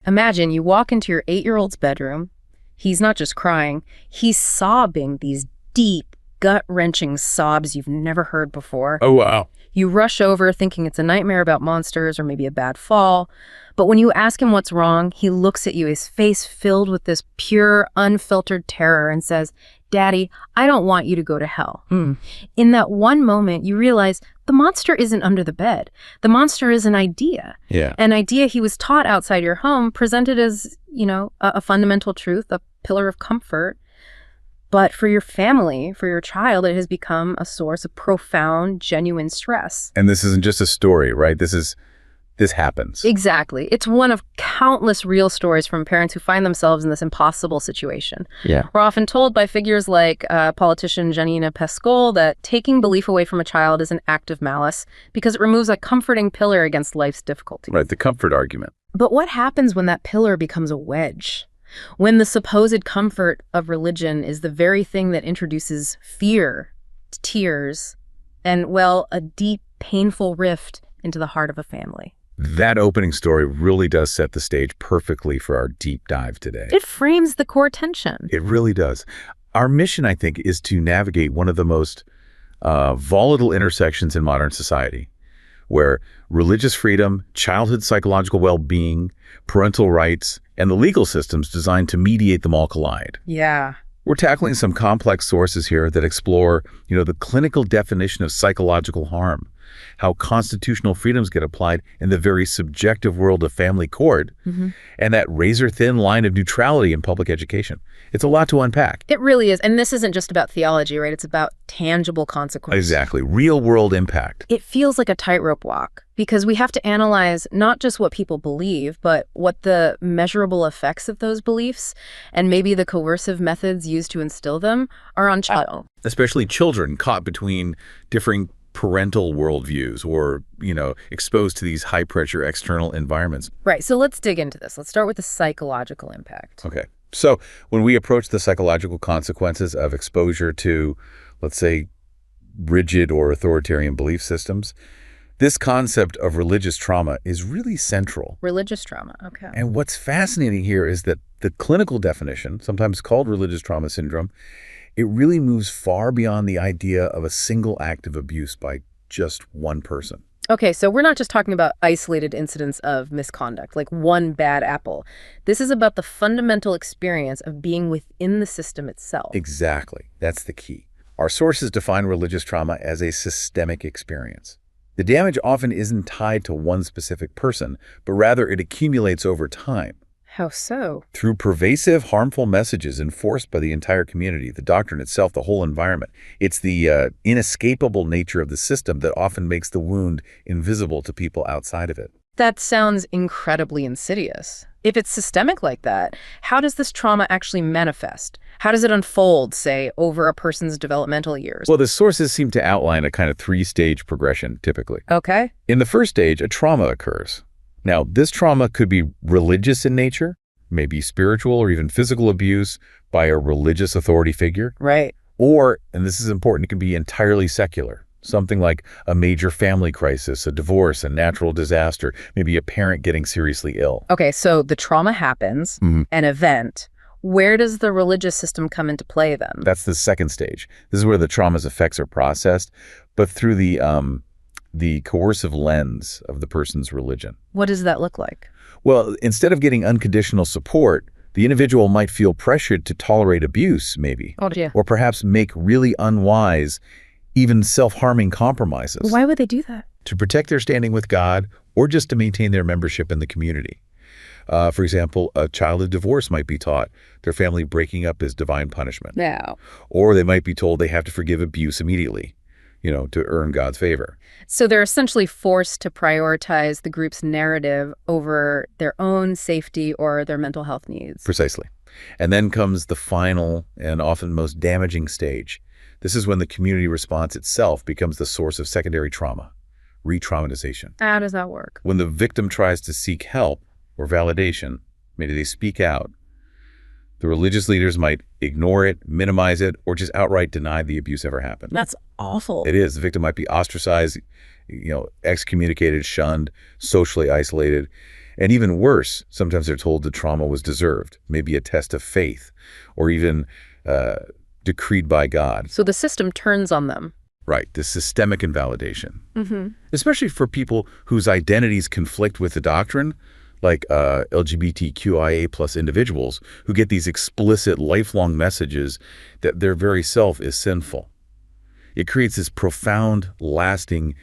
Imagine you walk into your 8-year-old's bedroom. He's not just crying, he's sobbing these deep, gut-wrenching sobs you've never heard before. Oh, wow. You rush over thinking it's a nightmare about monsters or maybe a bad fall. But when you ask him what's wrong, he looks at you, his face filled with this pure, unfiltered terror, and says, "Daddy, I don't want you to go to hell." In that one moment, you realize the monster isn't under the bed. The monster is an idea. Yeah. An idea he was taught outside your home, presented as, a fundamental truth, a pillar of comfort. But for your family, for your child, it has become a source of profound, genuine stress. And this isn't just a story, right? This happens. Exactly. It's one of countless real stories from parents who find themselves in this impossible situation. Yeah. We're often told by figures like politician Janina Pascal that taking belief away from a child is an act of malice because it removes a comforting pillar against life's difficulties. Right, the comfort argument. But what happens when that pillar becomes a wedge? When the supposed comfort of religion is the very thing that introduces fear, tears, and, well, a deep, painful rift into the heart of a family. That opening story really does set the stage perfectly for our deep dive today. It frames the core tension. It really does. Our mission, I think, is to navigate one of the most volatile intersections in modern society, where religious freedom, childhood psychological well-being, parental rights, and the legal systems designed to mediate them all collide. Yeah. We're tackling some complex sources here that explore, the clinical definition of psychological harm, how constitutional freedoms get applied in the very subjective world of family court, and that razor-thin line of neutrality in public education. It's a lot to unpack. It really is. And this isn't just about theology, right? It's about tangible consequences. Exactly. Real-world impact. It feels like a tightrope walk because we have to analyze not just what people believe, but what the measurable effects of those beliefs and maybe the coercive methods used to instill them are on child. Especially children caught between differing parental worldviews or, exposed to these high-pressure external environments. Right. So let's dig into this. Let's start with the psychological impact. Okay. So when we approach the psychological consequences of exposure to, let's say, rigid or authoritarian belief systems, this concept of religious trauma is really central. Religious trauma. Okay. And what's fascinating here is that the clinical definition, sometimes called religious trauma syndrome, it really moves far beyond the idea of a single act of abuse by just one person. Okay, so we're not just talking about isolated incidents of misconduct, like one bad apple. This is about the fundamental experience of being within the system itself. Exactly. That's the key. Our sources define religious trauma as a systemic experience. The damage often isn't tied to one specific person, but rather it accumulates over time. How so? Through pervasive, harmful messages enforced by the entire community, the doctrine itself, the whole environment. It's the inescapable nature of the system that often makes the wound invisible to people outside of it. That sounds incredibly insidious. If it's systemic like that, how does this trauma actually manifest? How does it unfold, say, over a person's developmental years? Well, the sources seem to outline a kind of 3-stage progression, typically. Okay. In the first stage, a trauma occurs. Now, this trauma could be religious in nature, maybe spiritual or even physical abuse by a religious authority figure. Right. Or, and this is important, it can be entirely secular. Something like a major family crisis, a divorce, a natural disaster, maybe a parent getting seriously ill. Okay, so the trauma happens, an event. Where does the religious system come into play then? That's the second stage. This is where the trauma's effects are processed, but through the coercive lens of the person's religion. What does that look like? Well, instead of getting unconditional support, the individual might feel pressured to tolerate abuse, maybe. Oh, yeah. Or perhaps make really unwise, even self-harming compromises. Why would they do that? To protect their standing with God or just to maintain their membership in the community. For example, a child of divorce might be taught their family breaking up is divine punishment. No. Or they might be told they have to forgive abuse immediately, to earn God's favor. So they're essentially forced to prioritize the group's narrative over their own safety or their mental health needs. Precisely. And then comes the final and often most damaging stage. This is when the community response itself becomes the source of secondary trauma, re-traumatization. How does that work? When the victim tries to seek help or validation, maybe they speak out, the religious leaders might ignore it, minimize it, or just outright deny the abuse ever happened. That's awful. It is. The victim might be ostracized, excommunicated, shunned, socially isolated. And even worse, sometimes they're told the trauma was deserved, maybe a test of faith, or even decreed by God. So the system turns on them. Right, this systemic invalidation. Especially for people whose identities conflict with the doctrine, like LGBTQIA plus individuals who get these explicit lifelong messages that their very self is sinful. It creates this profound, lasting,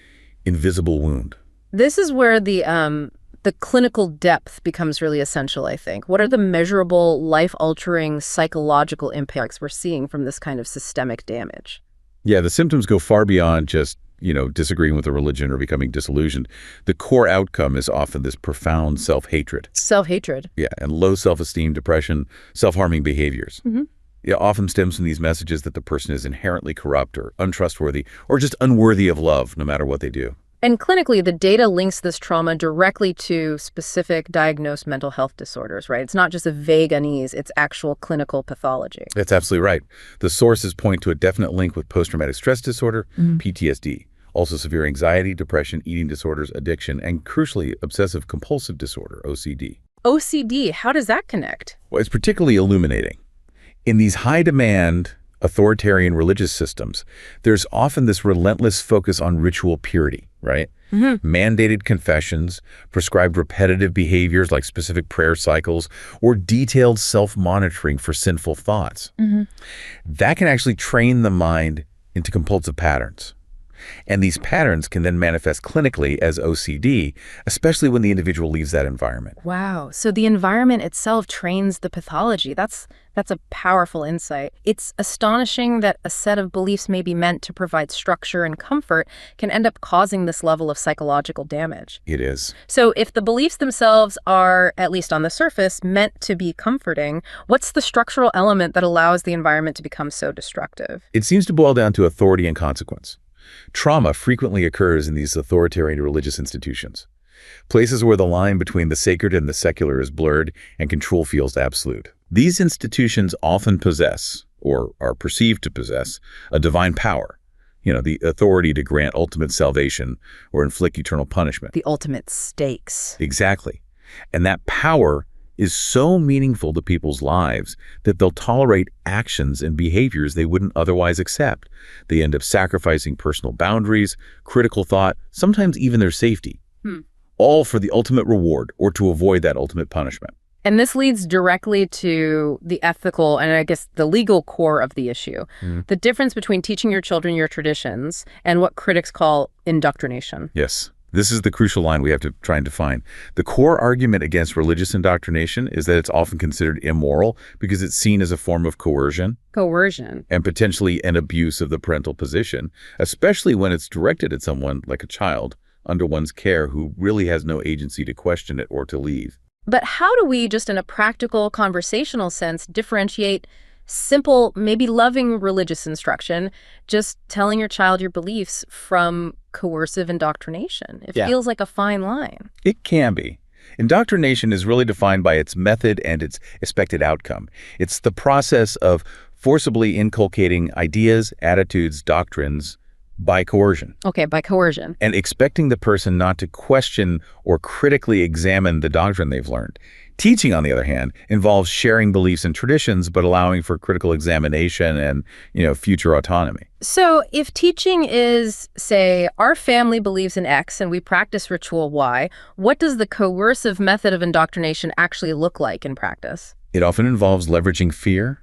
invisible wound. This is where the clinical depth becomes really essential, I think. What are the measurable, life-altering psychological impacts we're seeing from this kind of systemic damage? Yeah, the symptoms go far beyond just, disagreeing with a religion or becoming disillusioned. The core outcome is often this profound self-hatred. Self-hatred. Yeah, and low self-esteem, depression, self-harming behaviors. It often stems from these messages that the person is inherently corrupt or untrustworthy or just unworthy of love, no matter what they do. And clinically, the data links this trauma directly to specific diagnosed mental health disorders, right? It's not just a vague unease, it's actual clinical pathology. That's absolutely right. The sources point to a definite link with post-traumatic stress disorder, PTSD, also severe anxiety, depression, eating disorders, addiction, and crucially, obsessive-compulsive disorder, OCD. OCD, how does that connect? Well, it's particularly illuminating. In these high-demand, authoritarian religious systems, there's often this relentless focus on ritual purity, right? Mandated confessions, prescribed repetitive behaviors like specific prayer cycles, or detailed self-monitoring for sinful thoughts. That can actually train the mind into compulsive patterns. And these patterns can then manifest clinically as OCD, especially when the individual leaves that environment. Wow. So the environment itself trains the pathology. That's a powerful insight. It's astonishing that a set of beliefs maybe meant to provide structure and comfort can end up causing this level of psychological damage. It is. So if the beliefs themselves are, at least on the surface, meant to be comforting, what's the structural element that allows the environment to become so destructive? It seems to boil down to authority and consequence. Trauma frequently occurs in these authoritarian religious institutions, places where the line between the sacred and the secular is blurred and control feels absolute. These institutions often possess, or are perceived to possess, a divine power, the authority to grant ultimate salvation or inflict eternal punishment. The ultimate stakes. Exactly. And that power is so meaningful to people's lives that they'll tolerate actions and behaviors they wouldn't otherwise accept. They end up sacrificing personal boundaries, critical thought, sometimes even their safety, all for the ultimate reward or to avoid that ultimate punishment. And this leads directly to the ethical and I guess the legal core of the issue. The difference between teaching your children your traditions and what critics call indoctrination. Yes. This is the crucial line we have to try and define. The core argument against religious indoctrination is that it's often considered immoral because it's seen as a form of coercion. Coercion. And potentially an abuse of the parental position, especially when it's directed at someone like a child under one's care who really has no agency to question it or to leave. But how do we, just in a practical, conversational sense, differentiate simple, maybe loving religious instruction, just telling your child your beliefs, from coercive indoctrination? It feels like a fine line. It can be. Indoctrination is really defined by its method and its expected outcome. It's the process of forcibly inculcating ideas, attitudes, doctrines by coercion. Okay, by coercion. And expecting the person not to question or critically examine the doctrine they've learned. Teaching, on the other hand, involves sharing beliefs and traditions, but allowing for critical examination and, future autonomy. So if teaching is, say, our family believes in X and we practice ritual Y, what does the coercive method of indoctrination actually look like in practice? It often involves leveraging fear,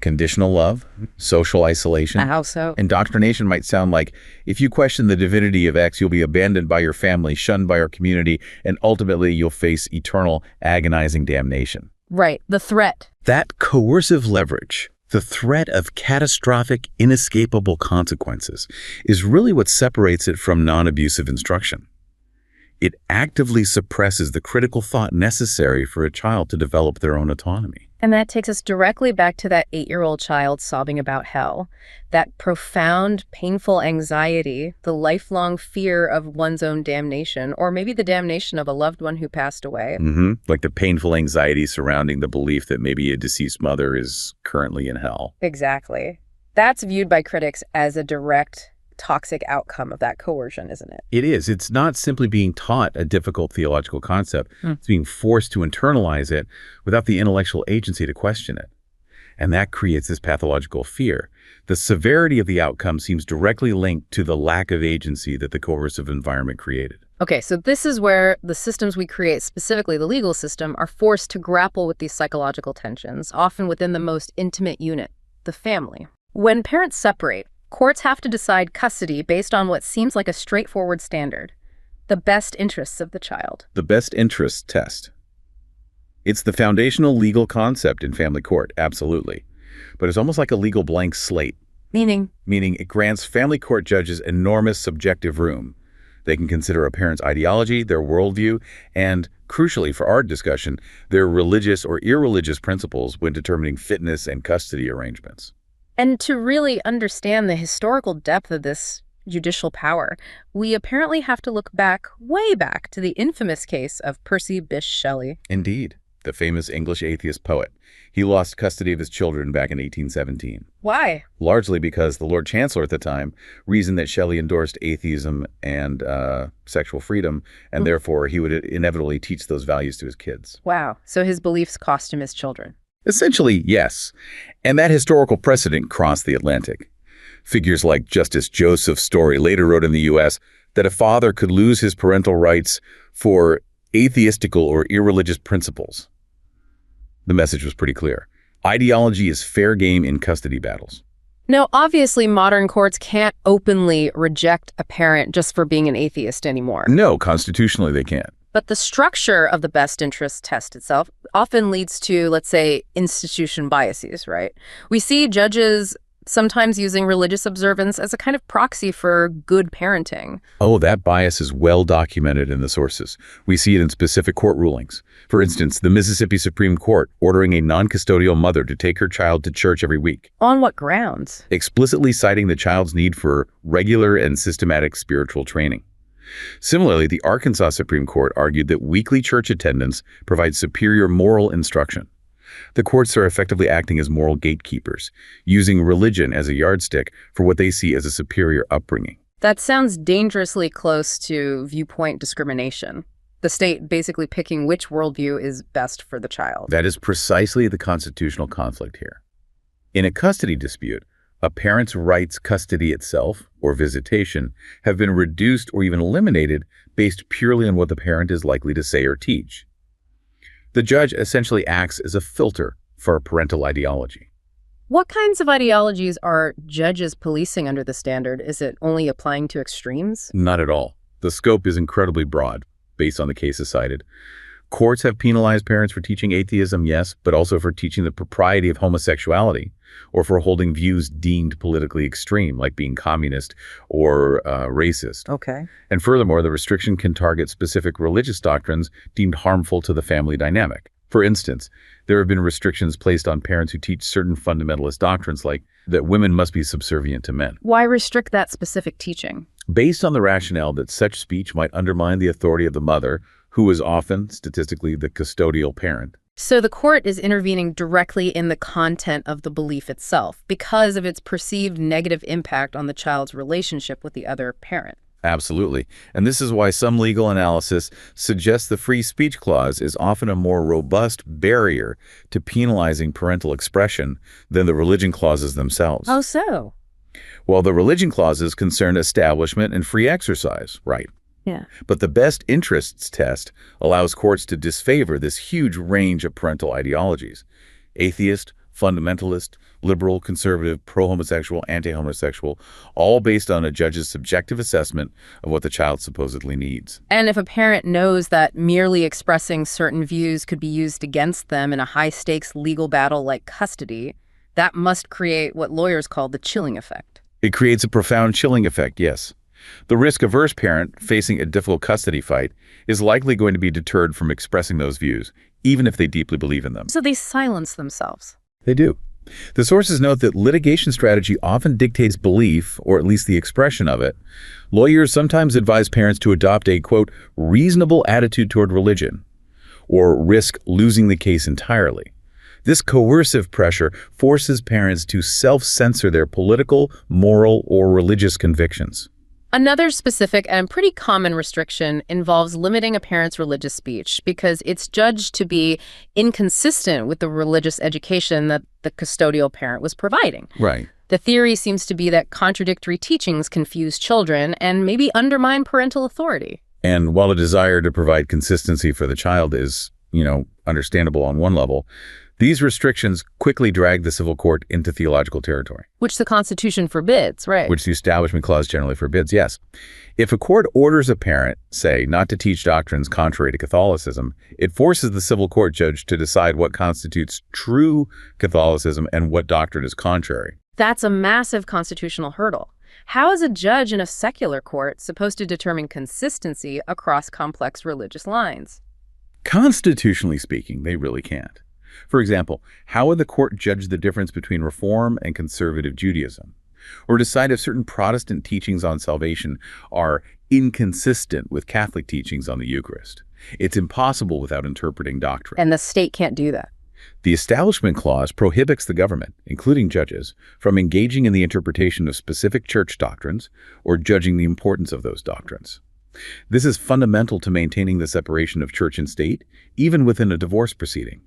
conditional love, social isolation. How so? Indoctrination might sound like, if you question the divinity of X, you'll be abandoned by your family, shunned by our community, and ultimately you'll face eternal, agonizing damnation. Right, the threat. That coercive leverage, the threat of catastrophic, inescapable consequences, is really what separates it from non-abusive instruction. It actively suppresses the critical thought necessary for a child to develop their own autonomy. And that takes us directly back to that 8-year-old child sobbing about hell. That profound, painful anxiety, the lifelong fear of one's own damnation, or maybe the damnation of a loved one who passed away. Like the painful anxiety surrounding the belief that maybe a deceased mother is currently in hell. Exactly. That's viewed by critics as a direct toxic outcome of that coercion, isn't it? It is. It's not simply being taught a difficult theological concept. It's being forced to internalize it without the intellectual agency to question it. And that creates this pathological fear. The severity of the outcome seems directly linked to the lack of agency that the coercive environment created. Okay, so this is where the systems we create, specifically the legal system, are forced to grapple with these psychological tensions, often within the most intimate unit, the family. When parents separate, courts have to decide custody based on what seems like a straightforward standard: the best interests of the child. The best interest test. It's the foundational legal concept in family court, absolutely. But it's almost like a legal blank slate. Meaning? Meaning it grants family court judges enormous subjective room. They can consider a parent's ideology, their worldview, and, crucially for our discussion, their religious or irreligious principles when determining fitness and custody arrangements. And to really understand the historical depth of this judicial power, we apparently have to look back, way back, to the infamous case of Percy Bysshe Shelley. Indeed, the famous English atheist poet. He lost custody of his children back in 1817. Why? Largely because the Lord Chancellor at the time reasoned that Shelley endorsed atheism and sexual freedom, and therefore he would inevitably teach those values to his kids. Wow. So his beliefs cost him his children. Essentially, yes. And that historical precedent crossed the Atlantic. Figures like Justice Joseph Story later wrote in the U.S. that a father could lose his parental rights for atheistical or irreligious principles. The message was pretty clear. Ideology is fair game in custody battles. Now, obviously, modern courts can't openly reject a parent just for being an atheist anymore. No, constitutionally they can't. But the structure of the best interest test itself often leads to, let's say, institution biases, right? We see judges sometimes using religious observance as a kind of proxy for good parenting. Oh, that bias is well documented in the sources. We see it in specific court rulings. For instance, the Mississippi Supreme Court ordering a non-custodial mother to take her child to church every week. On what grounds? Explicitly citing the child's need for regular and systematic spiritual training. Similarly, the Arkansas Supreme Court argued that weekly church attendance provides superior moral instruction. The courts are effectively acting as moral gatekeepers, using religion as a yardstick for what they see as a superior upbringing. That sounds dangerously close to viewpoint discrimination. The state basically picking which worldview is best for the child. That is precisely the constitutional conflict here. In a custody dispute, a parent's rights custody itself, or visitation, have been reduced or even eliminated based purely on what the parent is likely to say or teach. The judge essentially acts as a filter for a parental ideology. What kinds of ideologies are judges policing under the standard? Is it only applying to extremes? Not at all. The scope is incredibly broad, based on the cases cited. Courts have penalized parents for teaching atheism, yes, but also for teaching the propriety of homosexuality, or for holding views deemed politically extreme, like being communist or racist. Okay. And furthermore, the restriction can target specific religious doctrines deemed harmful to the family dynamic. For instance, there have been restrictions placed on parents who teach certain fundamentalist doctrines, like that women must be subservient to men. Why restrict that specific teaching? Based on the rationale that such speech might undermine the authority of the mother, who is often, statistically, the custodial parent. So the court is intervening directly in the content of the belief itself because of its perceived negative impact on the child's relationship with the other parent. Absolutely. And this is why some legal analysis suggests the free speech clause is often a more robust barrier to penalizing parental expression than the religion clauses themselves. How so? Well, the religion clauses concern establishment and free exercise, right? Yeah. But the best interests test allows courts to disfavor this huge range of parental ideologies: atheist, fundamentalist, liberal, conservative, pro-homosexual, anti-homosexual, all based on a judge's subjective assessment of what the child supposedly needs. And if a parent knows that merely expressing certain views could be used against them in a high-stakes legal battle like custody, that must create what lawyers call the chilling effect. It creates a profound chilling effect, yes. The risk-averse parent facing a difficult custody fight is likely going to be deterred from expressing those views, even if they deeply believe in them. So they silence themselves. They do. The sources note that litigation strategy often dictates belief, or at least the expression of it. Lawyers sometimes advise parents to adopt a, quote, reasonable attitude toward religion, or risk losing the case entirely. This coercive pressure forces parents to self-censor their political, moral, or religious convictions. Another specific and pretty common restriction involves limiting a parent's religious speech because it's judged to be inconsistent with the religious education that the custodial parent was providing. Right. The theory seems to be that contradictory teachings confuse children and maybe undermine parental authority. And while a desire to provide consistency for the child is, understandable on one level, these restrictions quickly drag the civil court into theological territory. Which the Constitution forbids, right? Which the Establishment Clause generally forbids, yes. If a court orders a parent, say, not to teach doctrines contrary to Catholicism, it forces the civil court judge to decide what constitutes true Catholicism and what doctrine is contrary. That's a massive constitutional hurdle. How is a judge in a secular court supposed to determine consistency across complex religious lines? Constitutionally speaking, they really can't. For example, how would the court judge the difference between Reform and conservative Judaism? Or decide if certain Protestant teachings on salvation are inconsistent with Catholic teachings on the Eucharist? It's impossible without interpreting doctrine. And the state can't do that. The Establishment Clause prohibits the government, including judges, from engaging in the interpretation of specific church doctrines or judging the importance of those doctrines. This is fundamental to maintaining the separation of church and state, even within a divorce proceeding.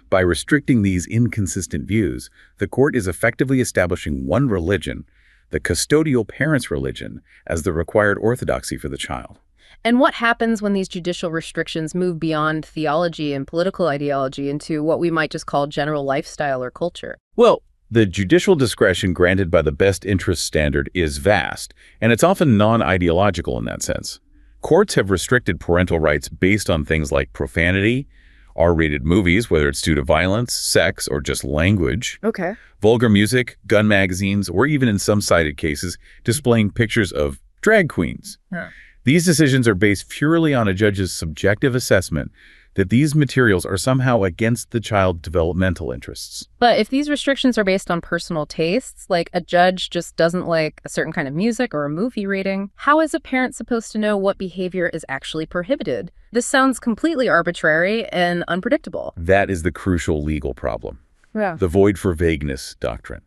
By restricting these inconsistent views, the court is effectively establishing one religion, the custodial parent's religion, as the required orthodoxy for the child. And what happens when these judicial restrictions move beyond theology and political ideology into what we might just call general lifestyle or culture? Well, the judicial discretion granted by the best interest standard is vast, and it's often non-ideological in that sense. Courts have restricted parental rights based on things like profanity, R-rated movies, whether it's due to violence, sex, or just language. Okay. Vulgar music, gun magazines, or even in some cited cases, displaying pictures of drag queens. Yeah. These decisions are based purely on a judge's subjective assessment that these materials are somehow against the child's developmental interests. But if these restrictions are based on personal tastes, like a judge just doesn't like a certain kind of music or a movie rating, how is a parent supposed to know what behavior is actually prohibited? This sounds completely arbitrary and unpredictable. That is the crucial legal problem. Yeah. The void for vagueness doctrine.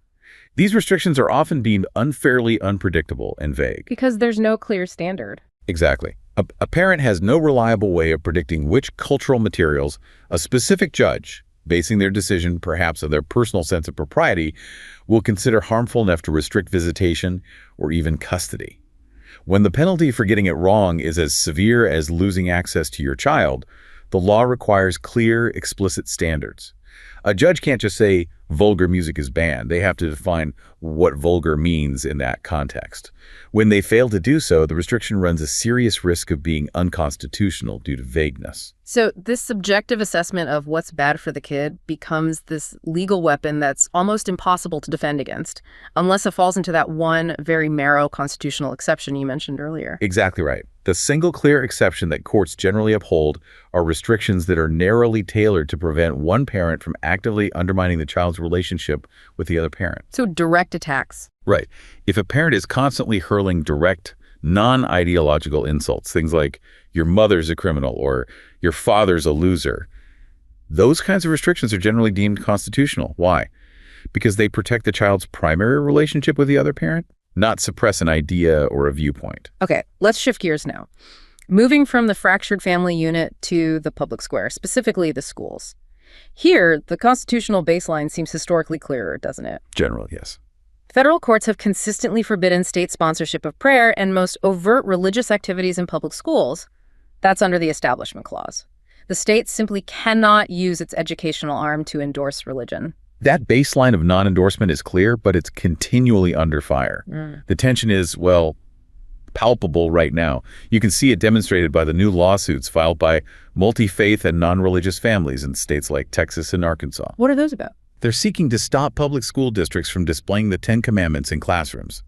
These restrictions are often deemed unfairly unpredictable and vague. Because there's no clear standard. Exactly. A parent has no reliable way of predicting which cultural materials a specific judge, basing their decision perhaps on their personal sense of propriety, will consider harmful enough to restrict visitation or even custody. When the penalty for getting it wrong is as severe as losing access to your child, the law requires clear, explicit standards. A judge can't just say vulgar music is banned. They have to define what vulgar means in that context. When they fail to do so, the restriction runs a serious risk of being unconstitutional due to vagueness. So this subjective assessment of what's bad for the kid becomes this legal weapon that's almost impossible to defend against, unless it falls into that one very narrow constitutional exception you mentioned earlier. Exactly right. The single clear exception that courts generally uphold are restrictions that are narrowly tailored to prevent one parent from actively undermining the child's relationship with the other parent. So direct attacks. Right. If a parent is constantly hurling direct, non-ideological insults, things like, your mother's a criminal or your father's a loser, those kinds of restrictions are generally deemed constitutional. Why? Because they protect the child's primary relationship with the other parent, not suppress an idea or a viewpoint. Okay, let's shift gears now. Moving from the fractured family unit to the public square, specifically the schools. Here, the constitutional baseline seems historically clearer, doesn't it? Generally, yes. Federal courts have consistently forbidden state sponsorship of prayer and most overt religious activities in public schools. That's under the Establishment Clause. The state simply cannot use its educational arm to endorse religion. That baseline of non-endorsement is clear, but it's continually under fire. The tension is, well, palpable right now. You can see it demonstrated by the new lawsuits filed by multi-faith and non-religious families in states like Texas and Arkansas. What are those about? They're seeking to stop public school districts from displaying the Ten Commandments in classrooms.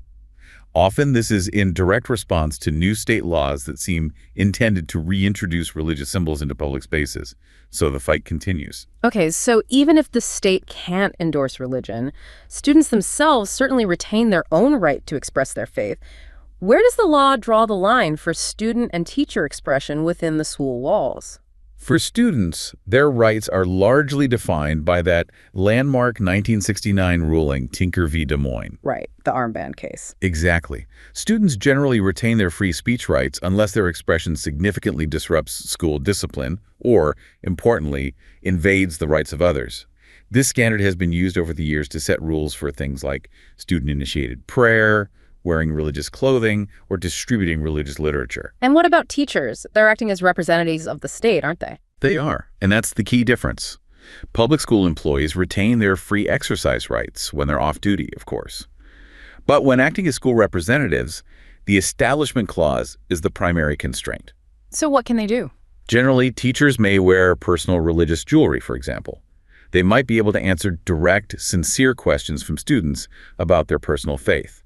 Often this is in direct response to new state laws that seem intended to reintroduce religious symbols into public spaces. So the fight continues. Okay, so even if the state can't endorse religion, students themselves certainly retain their own right to express their faith. Where does the law draw the line for student and teacher expression within the school walls? For students, their rights are largely defined by that landmark 1969 ruling, Tinker v. Des Moines. Right, the armband case. Exactly. Students generally retain their free speech rights unless their expression significantly disrupts school discipline or, importantly, invades the rights of others. This standard has been used over the years to set rules for things like student-initiated prayer, wearing religious clothing, or distributing religious literature. And what about teachers? They're acting as representatives of the state, aren't they? They are, and that's the key difference. Public school employees retain their free exercise rights when they're off duty, of course. But when acting as school representatives, the Establishment Clause is the primary constraint. So what can they do? Generally, teachers may wear personal religious jewelry, for example. They might be able to answer direct, sincere questions from students about their personal faith.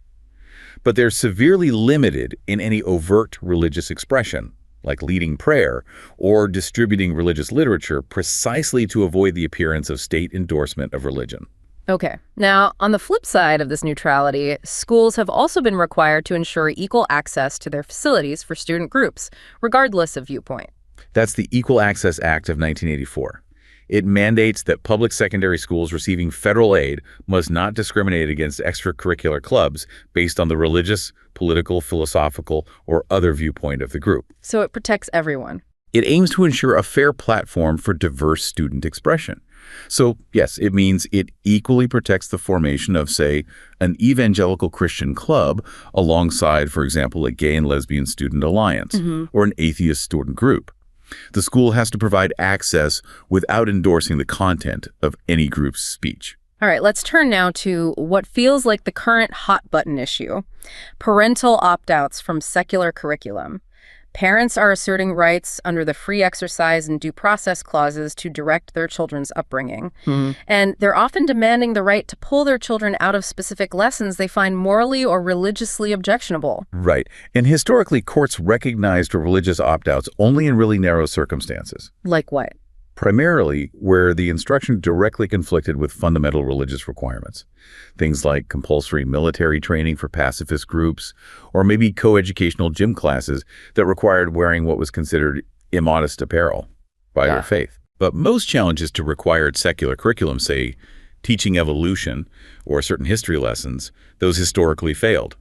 But they're severely limited in any overt religious expression, like leading prayer or distributing religious literature, precisely to avoid the appearance of state endorsement of religion. Okay. Now, on the flip side of this neutrality, schools have also been required to ensure equal access to their facilities for student groups, regardless of viewpoint. That's the Equal Access Act of 1984. It mandates that public secondary schools receiving federal aid must not discriminate against extracurricular clubs based on the religious, political, philosophical, or other viewpoint of the group. So it protects everyone. It aims to ensure a fair platform for diverse student expression. So, yes, it means it equally protects the formation of, say, an evangelical Christian club alongside, for example, a gay and lesbian student alliance or an atheist student group. The school has to provide access without endorsing the content of any group's speech. All right, let's turn now to what feels like the current hot-button issue, parental opt-outs from secular curriculum. Parents are asserting rights under the free exercise and due process clauses to direct their children's upbringing. And they're often demanding the right to pull their children out of specific lessons they find morally or religiously objectionable. Right. And historically, courts recognized religious opt-outs only in really narrow circumstances. Like what? Primarily where the instruction directly conflicted with fundamental religious requirements. Things like compulsory military training for pacifist groups, or maybe coeducational gym classes that required wearing what was considered immodest apparel by their faith. But most challenges to required secular curriculum, say teaching evolution or certain history lessons, those historically failed.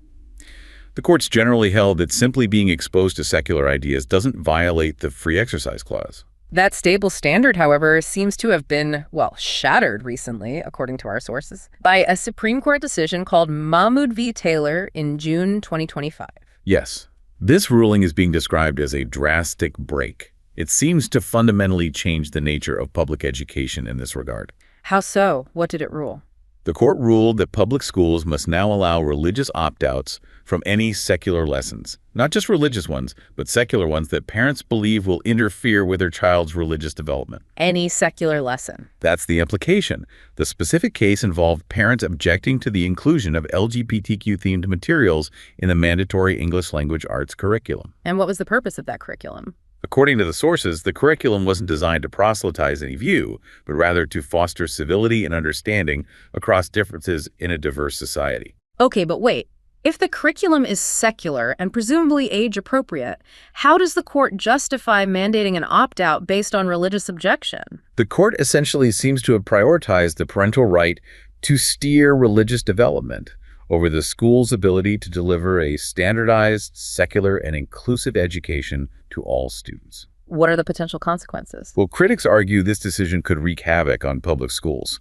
The courts generally held that simply being exposed to secular ideas doesn't violate the free exercise clause. That stable standard, however, seems to have been, well, shattered recently, according to our sources, by a Supreme Court decision called Mahmoud v. Taylor in June 2025. Yes, this ruling is being described as a drastic break. It seems to fundamentally change the nature of public education in this regard. How so? What did it rule? The court ruled that public schools must now allow religious opt-outs from any secular lessons, not just religious ones, but secular ones that parents believe will interfere with their child's religious development. Any secular lesson. That's the implication. The specific case involved parents objecting to the inclusion of LGBTQ-themed materials in the mandatory English language arts curriculum. And what was the purpose of that curriculum? According to the sources, the curriculum wasn't designed to proselytize any view, but rather to foster civility and understanding across differences in a diverse society. Okay, but wait. If the curriculum is secular and presumably age-appropriate, how does the court justify mandating an opt-out based on religious objection? The court essentially seems to have prioritized the parental right to steer religious development over the school's ability to deliver a standardized, secular, and inclusive education to all students. What are the potential consequences? Well, critics argue this decision could wreak havoc on public schools.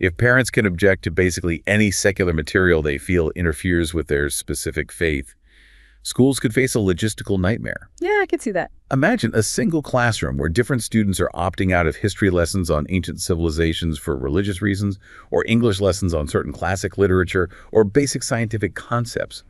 If parents can object to basically any secular material they feel interferes with their specific faith, schools could face a logistical nightmare. Yeah, I could see that. Imagine a single classroom where different students are opting out of history lessons on ancient civilizations for religious reasons, or English lessons on certain classic literature, or basic scientific concepts,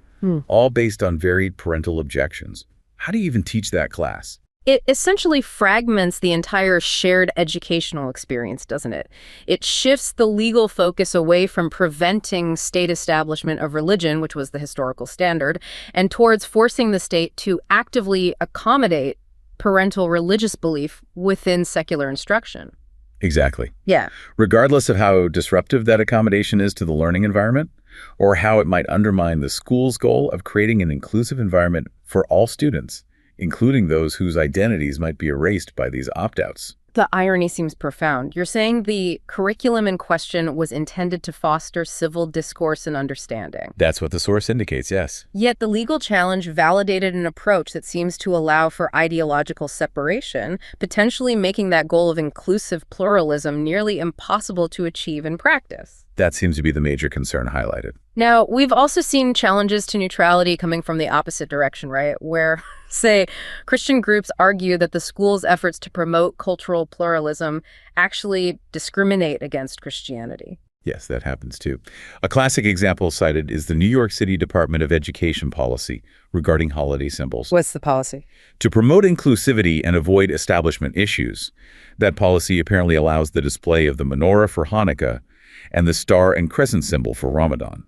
all based on varied parental objections. How do you even teach that class? It essentially fragments the entire shared educational experience, doesn't it? It shifts the legal focus away from preventing state establishment of religion, which was the historical standard, and towards forcing the state to actively accommodate parental religious belief within secular instruction. Exactly. Yeah. Regardless of how disruptive that accommodation is to the learning environment, or how it might undermine the school's goal of creating an inclusive environment for all students, including those whose identities might be erased by these opt-outs. The irony seems profound. You're saying the curriculum in question was intended to foster civil discourse and understanding. That's what the source indicates, yes. Yet the legal challenge validated an approach that seems to allow for ideological separation, potentially making that goal of inclusive pluralism nearly impossible to achieve in practice. That seems to be the major concern highlighted. Now, we've also seen challenges to neutrality coming from the opposite direction, right? Where, say, Christian groups argue that the school's efforts to promote cultural pluralism actually discriminate against Christianity. Yes, that happens too. A classic example cited is the New York City Department of Education policy regarding holiday symbols. What's the policy? To promote inclusivity and avoid establishment issues, that policy apparently allows the display of the menorah for Hanukkah and the star and crescent symbol for Ramadan.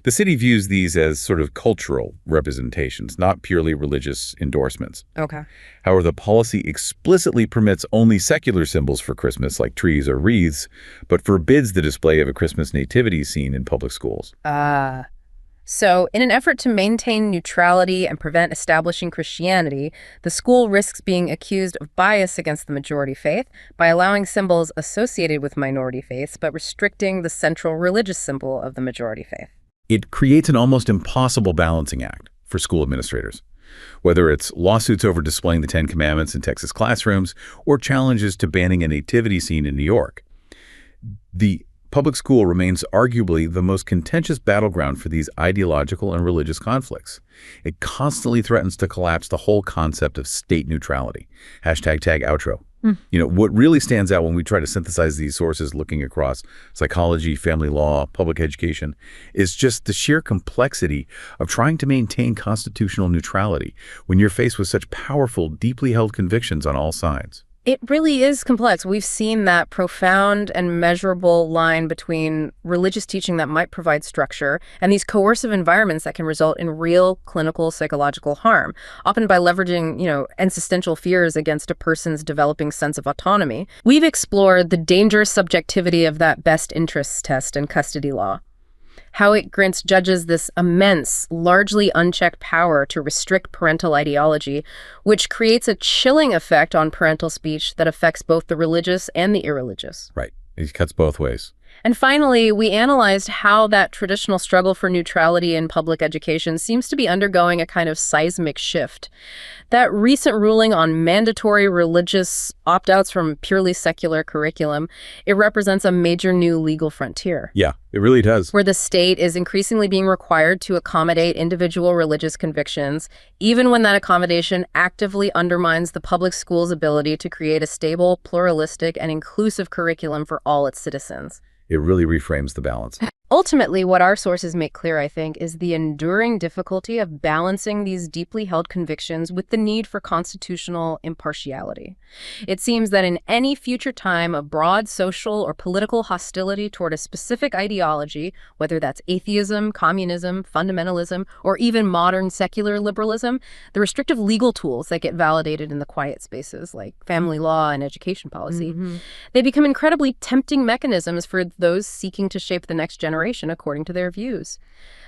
The city views these as sort of cultural representations, not purely religious endorsements. Okay. However, the policy explicitly permits only secular symbols for Christmas, like trees or wreaths, but forbids the display of a Christmas nativity scene in public schools. So, in an effort to maintain neutrality and prevent establishing Christianity, the school risks being accused of bias against the majority faith by allowing symbols associated with minority faiths, but restricting the central religious symbol of the majority faith. It creates an almost impossible balancing act for school administrators, whether it's lawsuits over displaying the Ten Commandments in Texas classrooms or challenges to banning a nativity scene in New York. The public school remains arguably the most contentious battleground for these ideological and religious conflicts. It constantly threatens to collapse the whole concept of state neutrality. #tag outro. What really stands out when we try to synthesize these sources looking across psychology, family law, public education, is just the sheer complexity of trying to maintain constitutional neutrality when you're faced with such powerful, deeply held convictions on all sides. It really is complex. We've seen that profound and measurable line between religious teaching that might provide structure and these coercive environments that can result in real clinical psychological harm, often by leveraging, existential fears against a person's developing sense of autonomy. We've explored the dangerous subjectivity of that best interests test in custody law, how it grants judges this immense, largely unchecked power to restrict parental ideology, which creates a chilling effect on parental speech that affects both the religious and the irreligious. Right. It cuts both ways. And finally, we analyzed how that traditional struggle for neutrality in public education seems to be undergoing a kind of seismic shift. That recent ruling on mandatory religious opt-outs from purely secular curriculum, it represents a major new legal frontier. Yeah, it really does. Where the state is increasingly being required to accommodate individual religious convictions, even when that accommodation actively undermines the public school's ability to create a stable, pluralistic, and inclusive curriculum for all its citizens. It really reframes the balance. Ultimately, what our sources make clear, I think, is the enduring difficulty of balancing these deeply held convictions with the need for constitutional impartiality. It seems that in any future time of broad social or political hostility toward a specific ideology, whether that's atheism, communism, fundamentalism, or even modern secular liberalism, the restrictive legal tools that get validated in the quiet spaces, like family law and education policy, they become incredibly tempting mechanisms for those seeking to shape the next generation according to their views.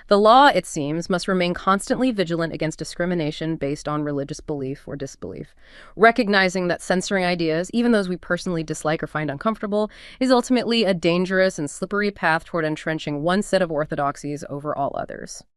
The law, it seems, must remain constantly vigilant against discrimination based on religious belief or disbelief, recognizing that censoring ideas, even those we personally dislike or find uncomfortable, is ultimately a dangerous and slippery path toward entrenching one set of orthodoxies over all others.